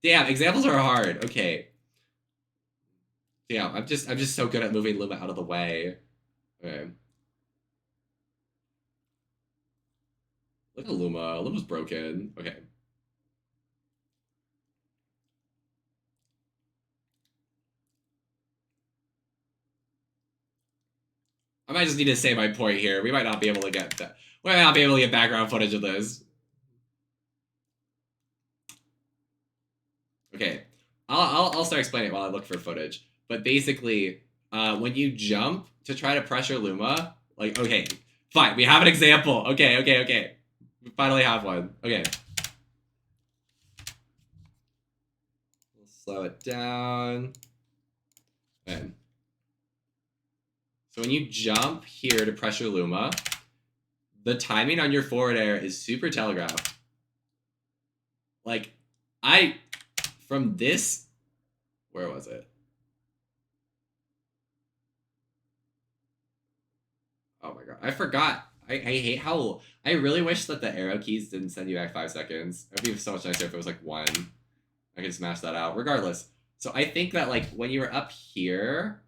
Speaker 1: Damn, examples are hard. Okay. Damn, I'm just so good at moving Luma out of the way. Okay. Look at Luma. Luma's broken. Okay. I might just need to say my point here. We might not be able to get that. We might not be able to get background footage of this. Okay. I'll start explaining it while I look for footage. But basically, when you jump to try to pressure Luma, like, okay, fine, we have an example. Okay. We finally have one. Okay. We'll slow it down. Okay. So when you jump here to pressure Luma, the timing on your forward air is super telegraphed. Like, from this, where was it? Oh my god, I forgot. I hate how, I really wish that the arrow keys didn't send you back 5 seconds. It would be so much nicer if it was like 1. I could smash that out. Regardless. So I think that like when you were up here,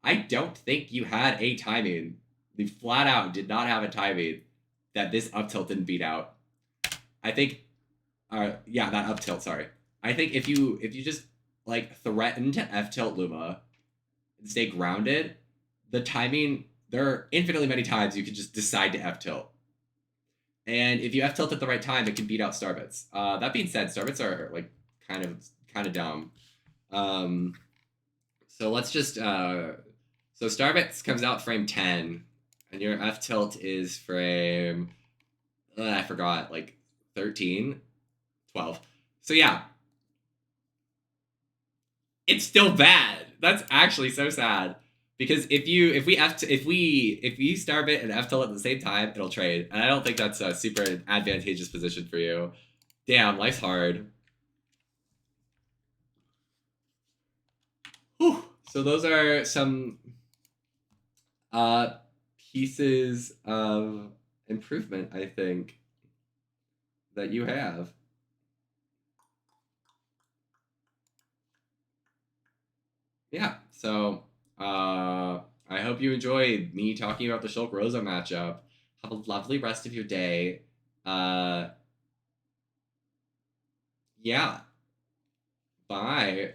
Speaker 1: I don't think you had a timing. You flat out did not have a timing that this up tilt didn't beat out. I think, yeah, that up tilt, sorry. I think if you just like threaten to F tilt Luma and stay grounded, the timing, there are infinitely many times you could just decide to F tilt. And if you F tilt at the right time, it can beat out starbits. That being said, starbits are like kind of dumb. So let's just so starbits comes out frame 10, and your F tilt is frame I forgot, like 13, 12. So yeah, it's still bad. That's actually so sad. Because if you starbit and F tilt at the same time, it'll trade. And I don't think that's a super advantageous position for you. Damn, life's hard. Whew. So those are some pieces of improvement, I think, that you have. Yeah, so I hope hope you enjoyed me talking about the Shulk Rosa matchup. Have a lovely rest of your day. Yeah. Bye.